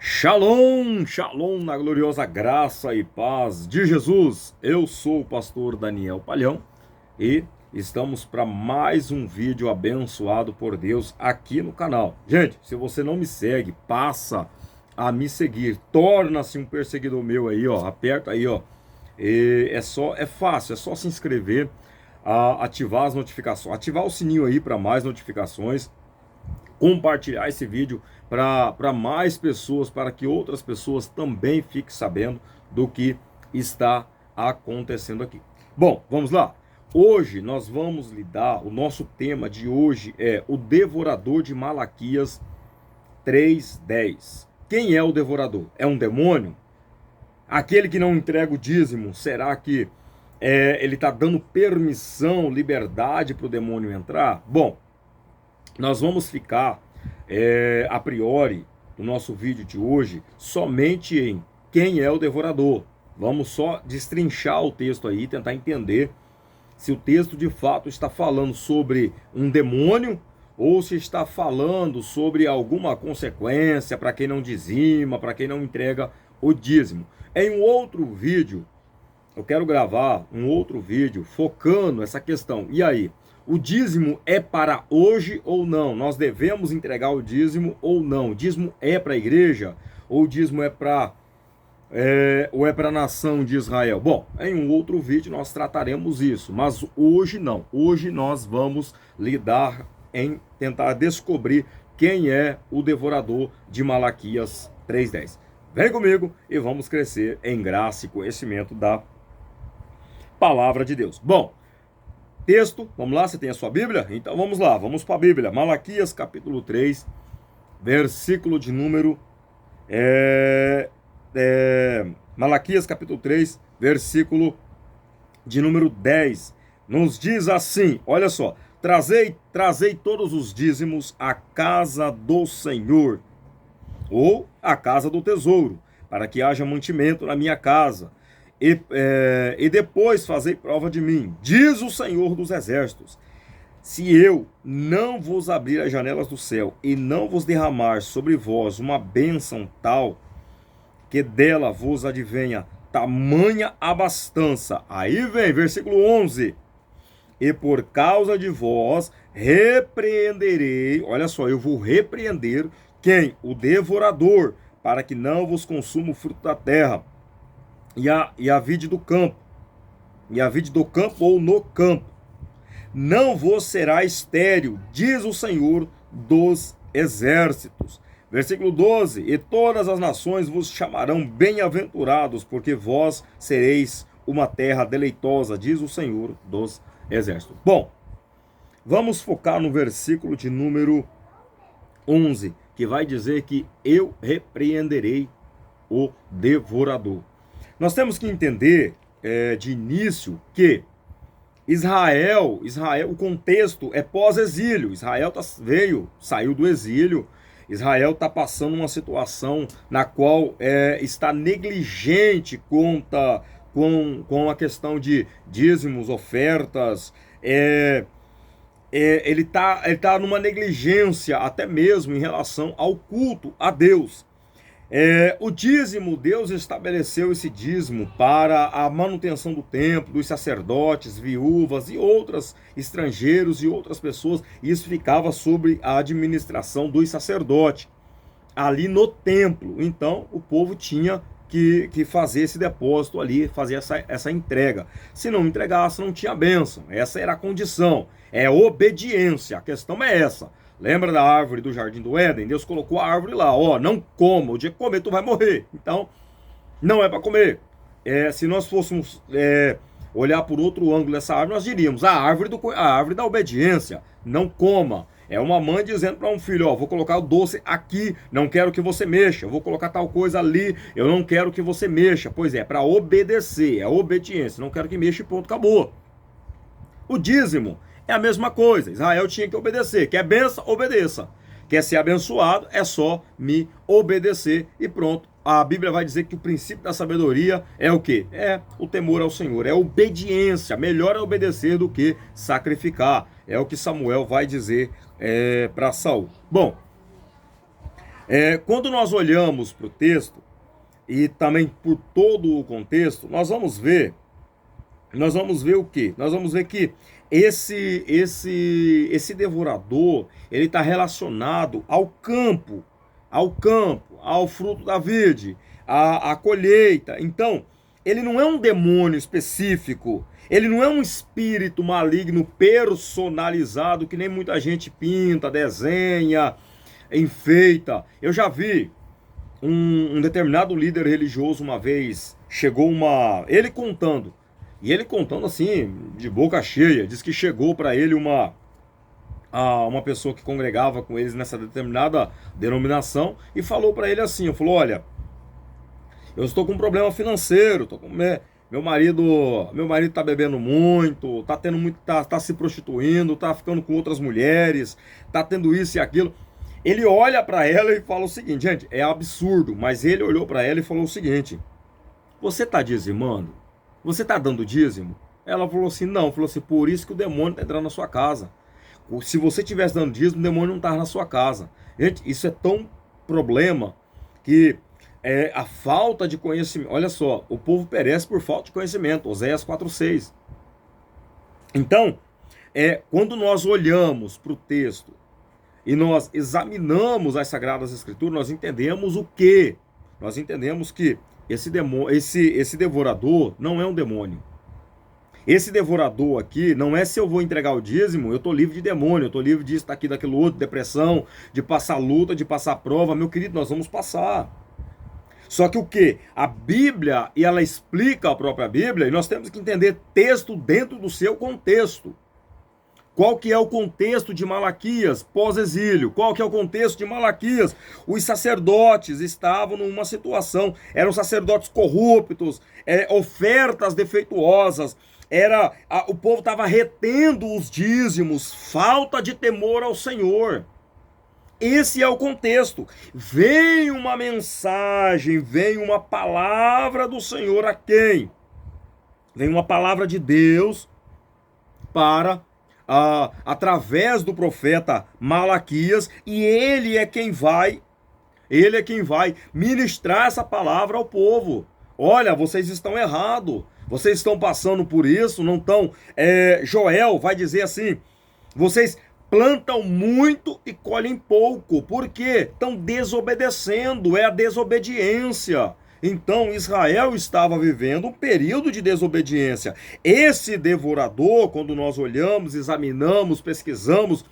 Shalom, shalom na gloriosa graça e paz de Jesus. Eu sou o pastor Daniel Palhão e estamos para mais um vídeo abençoado por Deus aqui no canal. Gente, se você não me segue, passa a me seguir, torna-se um perseguidor meu aí, ó, aperta aí, ó. É fácil, é só se inscrever, ativar as notificações, ativar o sininho aí para mais notificações, compartilhar esse vídeo para mais pessoas, para que outras pessoas também fiquem sabendo do que está acontecendo aqui. Bom, vamos lá. Hoje nós vamos lidar, o nosso tema de hoje é o devorador de Malaquias 3:10. Quem é o devorador? É um demônio? Aquele que não entrega o dízimo, será que ele está dando permissão, liberdade para o demônio entrar? Bom, nós vamos ficar, a priori, no nosso vídeo de hoje, somente em quem é o devorador. Vamos só destrinchar o texto aí, tentar entender se o texto de fato está falando sobre um demônio ou se está falando sobre alguma consequência para quem não dizima, para quem não entrega o dízimo. Em um outro vídeo, eu quero gravar um outro vídeo focando essa questão. E aí? O dízimo é para hoje ou não? Nós devemos entregar o dízimo ou não? O dízimo é para a igreja? Ou o dízimo é para a nação de Israel? Bom, em um outro vídeo nós trataremos isso, mas hoje não. Hoje nós vamos lidar em tentar descobrir quem é o devorador de Malaquias 3:10. Vem comigo e vamos crescer em graça e conhecimento da palavra de Deus. Bom, texto, vamos lá, você tem a sua Bíblia? Então vamos lá, vamos para a Bíblia. Malaquias capítulo 3, versículo de número... Malaquias capítulo 3, versículo de número 10. Nos diz assim, olha só: trazei todos os dízimos à casa do Senhor, ou à casa do tesouro, para que haja mantimento na minha casa. E depois fazei prova de mim, diz o Senhor dos Exércitos, se eu não vos abrir as janelas do céu e não vos derramar sobre vós uma bênção tal, que dela vos advenha tamanha abastança. Aí vem, versículo 11. E por causa de vós repreenderei, olha só, eu vou repreender quem? O devorador, para que não vos consuma o fruto da terra. E a vide do campo, ou no campo, não vos será estéril, diz o Senhor dos Exércitos. Versículo 12, e todas as nações vos chamarão bem-aventurados, porque vós sereis uma terra deleitosa, diz o Senhor dos Exércitos. Bom, vamos focar no versículo de número 11, que vai dizer que eu repreenderei o devorador. Nós temos que entender de início que Israel, o contexto é pós-exílio. Israel saiu do exílio. Israel está passando uma situação na qual está negligente com a questão de dízimos, ofertas. Ele tá numa negligência até mesmo em relação ao culto a Deus. O dízimo, Deus estabeleceu esse dízimo para a manutenção do templo, dos sacerdotes, viúvas e outros estrangeiros e outras pessoas. Isso ficava sobre a administração dos sacerdotes ali no templo. Então o povo tinha que fazer esse depósito ali, fazer essa entrega. Se não entregasse, não tinha bênção. Essa era a condição. É obediência. A questão é essa. Lembra da árvore do Jardim do Éden? Deus colocou a árvore lá, ó, não coma, o dia que comer tu vai morrer. Então, não é para comer. Se nós fôssemos olhar por outro ângulo dessa árvore, nós diríamos a árvore da obediência, não coma. É uma mãe dizendo para um filho, ó, vou colocar o doce aqui, não quero que você mexa. Eu vou colocar tal coisa ali, eu não quero que você mexa. Pois é, para obedecer, é obediência, não quero que mexa e ponto, acabou. O dízimo é a mesma coisa. Israel tinha que obedecer. Quer benção? Obedeça. Quer ser abençoado? É só me obedecer e pronto. A Bíblia vai dizer que o princípio da sabedoria é o quê? É o temor ao Senhor, é obediência. Melhor é obedecer do que sacrificar. É o que Samuel vai dizer para Saul. Bom, Quando nós olhamos para o texto, e também por todo o contexto, nós vamos ver o quê? Nós vamos ver que esse devorador, ele está relacionado ao fruto da vide, à colheita. Então, ele não é um demônio específico, ele não é um espírito maligno personalizado que nem muita gente pinta, desenha, enfeita. Eu já vi um determinado líder religioso uma vez, ele contando assim, de boca cheia, diz que chegou para ele uma pessoa que congregava com eles nessa determinada denominação e falou para ele assim, olha, eu estou com um problema financeiro, meu marido tá bebendo muito, tá se prostituindo, tá ficando com outras mulheres, tá tendo isso e aquilo. Ele olha para ela e fala o seguinte, gente, é absurdo, mas ele olhou para ela e falou o seguinte: você tá dizimando? Você tá dando dízimo? Ela falou assim, não. Falou assim, por isso que o demônio tá entrando na sua casa. Se você tivesse dando dízimo, o demônio não tá na sua casa. Gente, isso é tão problema que a falta de conhecimento. Olha só, o povo perece por falta de conhecimento. Oséias 4:6. Então, quando nós olhamos para o texto e nós examinamos as Sagradas Escrituras, nós entendemos o quê? Nós entendemos que esse devorador não é um demônio. Esse devorador aqui não é se eu vou entregar o dízimo, eu estou livre de demônio, eu estou livre disso, daquilo, daquilo outro, depressão, de passar luta, de passar prova. Meu querido, nós vamos passar. Só que o quê? A Bíblia, e ela explica a própria Bíblia, e nós temos que entender texto dentro do seu contexto. Qual que é o contexto de Malaquias pós-exílio? Qual que é o contexto de Malaquias? Os sacerdotes estavam numa situação, eram sacerdotes corruptos, ofertas defeituosas, o povo estava retendo os dízimos, falta de temor ao Senhor. Esse é o contexto. Vem uma mensagem, vem uma palavra do Senhor a quem? Vem uma palavra de Deus para através do profeta Malaquias, e ele é quem vai ministrar essa palavra ao povo. Olha, vocês estão errados, vocês estão passando por isso, não estão. Joel vai dizer assim: vocês plantam muito e colhem pouco. Por quê? Estão desobedecendo, é a desobediência. Então Israel estava vivendo um período de desobediência. Esse devorador, quando nós olhamos, examinamos, pesquisamos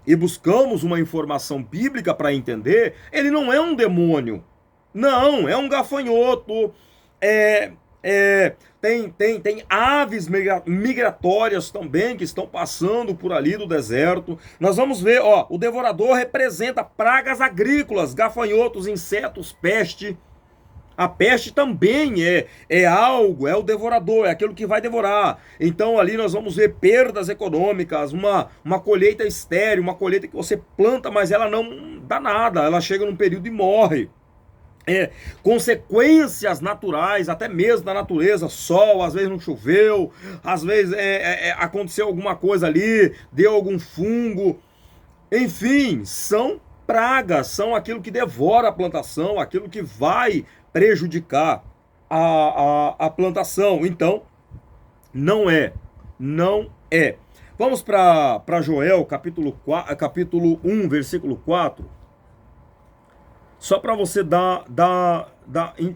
e buscamos uma informação bíblica para entender, ele não é um demônio. Não, é um gafanhoto. Tem aves migratórias também que estão passando por ali do deserto. Nós vamos ver, o devorador representa pragas agrícolas, gafanhotos, insetos, peste. A peste também é algo, é o devorador, é aquilo que vai devorar. Então ali nós vamos ver perdas econômicas, uma colheita estéril, uma colheita que você planta, mas ela não dá nada, ela chega num período e morre. Consequências naturais, até mesmo da natureza, sol, às vezes não choveu, às vezes aconteceu alguma coisa ali, deu algum fungo, enfim, são pragas, são aquilo que devora a plantação, aquilo que vai prejudicar a plantação. Então, não é. Vamos para Joel, capítulo 1, versículo 4. Só para você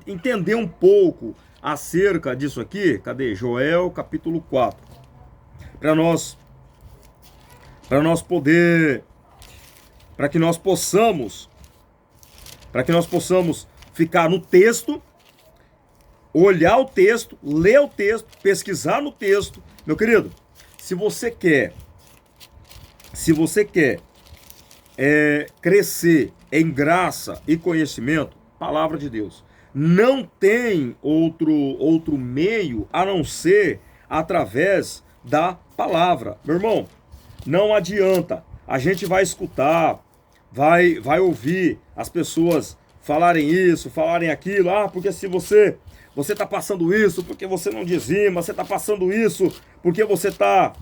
entender um pouco acerca disso aqui. Cadê? Joel, capítulo 4. Para que nós possamos ficar no texto, olhar o texto, ler o texto, pesquisar no texto. Meu querido, se você quer crescer em graça e conhecimento, palavra de Deus. Não tem outro meio a não ser através da palavra. Meu irmão, não adianta. A gente vai escutar, vai ouvir as pessoas falarem isso, falarem aquilo. Porque se você está passando isso, porque você não dizima, você está passando isso, porque você está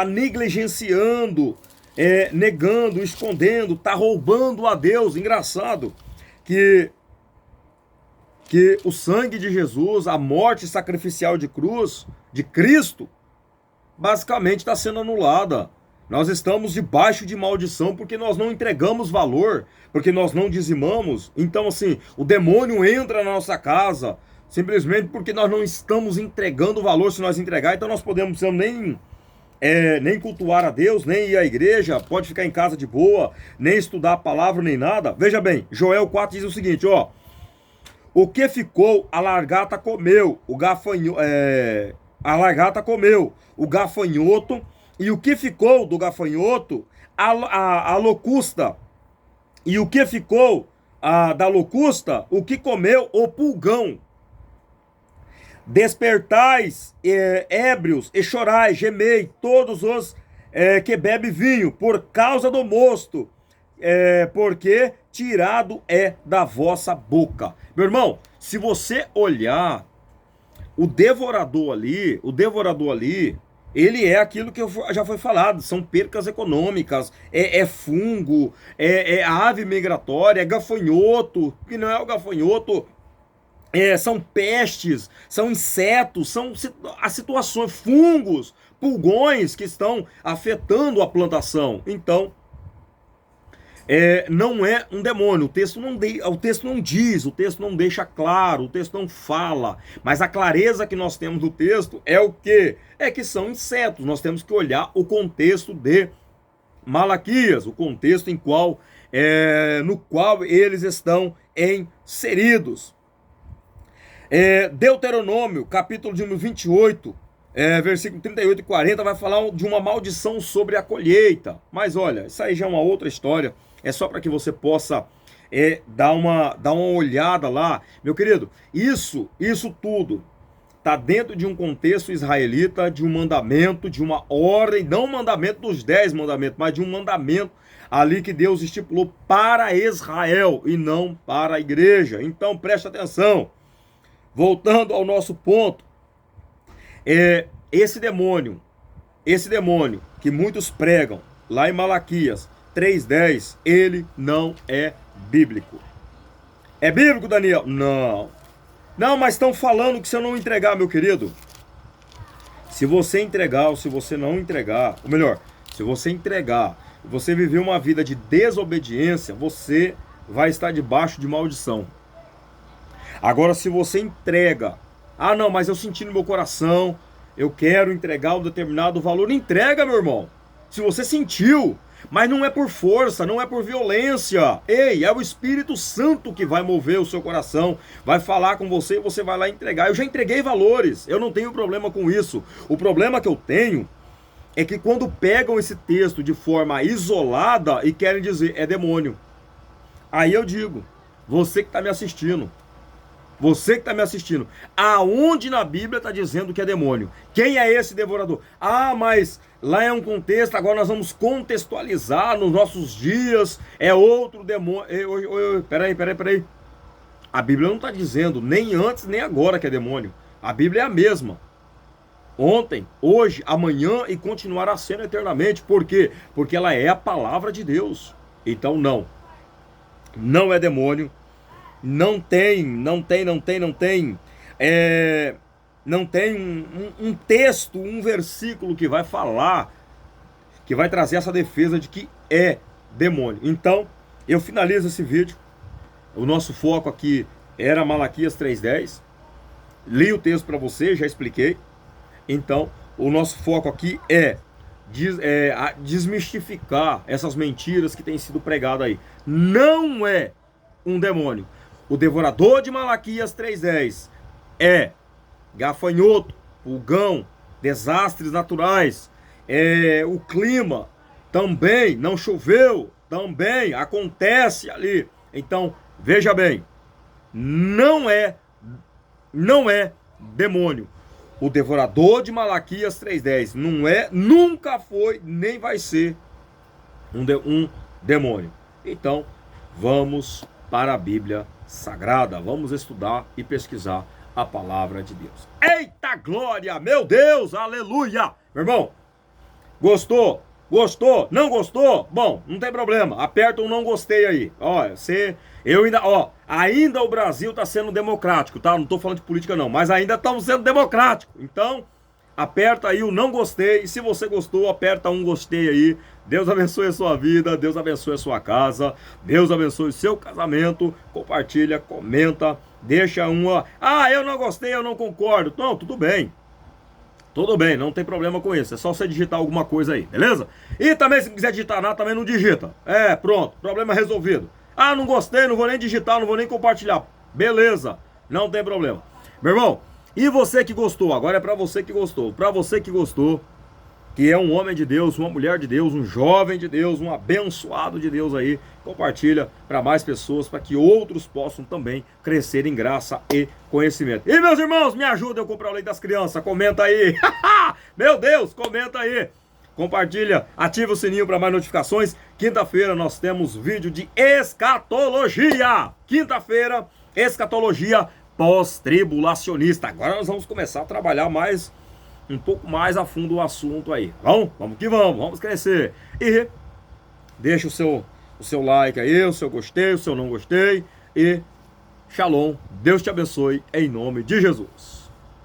negligenciando negando, escondendo, está roubando a Deus. Engraçado que o sangue de Jesus, a morte sacrificial de cruz, de Cristo, basicamente está sendo anulada. Nós estamos debaixo de maldição porque nós não entregamos valor, porque nós não dizimamos. Então, assim, o demônio entra na nossa casa simplesmente porque nós não estamos entregando valor. Se nós entregar, então nós podemos nem cultuar a Deus, nem ir à igreja, pode ficar em casa de boa, nem estudar a palavra, nem nada. Veja bem, Joel 4 diz o seguinte, ó: o que ficou, a largata comeu, a largata comeu, o gafanhoto, e o que ficou do gafanhoto, a locusta, e o que ficou da locusta, o que comeu, o pulgão. Despertais, ébrios, e chorai, gemei, todos os que bebe vinho, por causa do mosto, porque tirado é da vossa boca. Meu irmão, se você olhar o devorador ali, ele é aquilo que já foi falado, são percas econômicas, é fungo, é ave migratória, é gafanhoto, que não é o gafanhoto, são pestes, são insetos, são as situações, fungos, pulgões que estão afetando a plantação. Então, não é um demônio. O texto não diz, o texto não deixa claro, o texto não fala. Mas a clareza que nós temos do texto é o quê? É que são insetos. Nós temos que olhar o contexto de Malaquias, o contexto no qual eles estão inseridos. Deuteronômio, capítulo de 28, versículo 38 e 40, vai falar de uma maldição sobre a colheita. Mas olha, isso aí já é uma outra história. É só para que você possa dar uma olhada lá. Meu querido, isso tudo está dentro de um contexto israelita, de um mandamento, de uma ordem, não um mandamento dos 10 mandamentos, mas de um mandamento ali que Deus estipulou para Israel e não para a igreja. Então preste atenção. Voltando ao nosso ponto, esse demônio que muitos pregam lá em Malaquias 3:10, ele não é bíblico. É bíblico, Daniel? Não. Não, mas estão falando que se eu não entregar, meu querido, se você entregar ou se você não entregar, ou melhor, se você entregar, você viver uma vida de desobediência, você vai estar debaixo de maldição. Agora, se você entrega, não, mas eu senti no meu coração, eu quero entregar um determinado valor, entrega, meu irmão. Se você sentiu, mas não é por força, não é por violência. Ei, é o Espírito Santo que vai mover o seu coração, vai falar com você e você vai lá entregar. Eu já entreguei valores, eu não tenho problema com isso. O problema que eu tenho é que quando pegam esse texto de forma isolada e querem dizer, é demônio. Aí eu digo, você que está me assistindo, aonde na Bíblia está dizendo que é demônio? Quem é esse devorador? Mas lá é um contexto, agora nós vamos contextualizar nos nossos dias, é outro demônio. Peraí. A Bíblia não está dizendo nem antes nem agora que é demônio. A Bíblia é a mesma. Ontem, hoje, amanhã e continuará sendo eternamente. Por quê? Porque ela é a palavra de Deus. Então não é demônio. Não tem um texto, um versículo que vai falar, que vai trazer essa defesa de que é demônio. Então, eu finalizo esse vídeo. O nosso foco aqui era Malaquias 3:10. Li o texto para você, já expliquei. Então, o nosso foco aqui é desmistificar essas mentiras que têm sido pregadas aí. Não é um demônio. O devorador de Malaquias 3:10 é gafanhoto, pulgão, desastres naturais, o clima também não choveu, também acontece ali. Então, veja bem, não é demônio. O devorador de Malaquias 3:10 não é, nunca foi, nem vai ser um demônio. Então, vamos para a Bíblia Sagrada, vamos estudar e pesquisar a palavra de Deus. Eita glória, meu Deus, aleluia! Meu irmão, gostou? Gostou? Não gostou? Bom, não tem problema. Aperta um não gostei aí. Olha, ainda o Brasil está sendo democrático, tá? Não estou falando de política não, mas ainda estamos sendo democráticos. Então, aperta aí o não gostei. E se você gostou, aperta um gostei aí. Deus abençoe a sua vida, Deus abençoe a sua casa, Deus abençoe o seu casamento. Compartilha, comenta, deixa uma. Ah, eu não gostei, eu não concordo. Não, tudo bem. Tudo bem, não tem problema com isso. É só você digitar alguma coisa aí, beleza? E também, se não quiser digitar nada, também não digita. É, pronto, problema resolvido. Ah, não gostei, não vou nem digitar, não vou nem compartilhar. Beleza, não tem problema. Meu irmão, e você que gostou? Agora é pra você que gostou. Pra você que gostou, que é um homem de Deus, uma mulher de Deus, um jovem de Deus, um abençoado de Deus aí, compartilha para mais pessoas, para que outros possam também crescer em graça e conhecimento. E meus irmãos, me ajudem a comprar o leite das crianças, comenta aí. Meu Deus, comenta aí. Compartilha, ativa o sininho para mais notificações. Quinta-feira nós temos vídeo de escatologia. Quinta-feira, escatologia pós-tribulacionista. Agora nós vamos começar a trabalhar um pouco mais a fundo o assunto aí. Vamos que vamos crescer. E deixa o seu like aí, o seu gostei, o seu não gostei. E shalom, Deus te abençoe em nome de Jesus.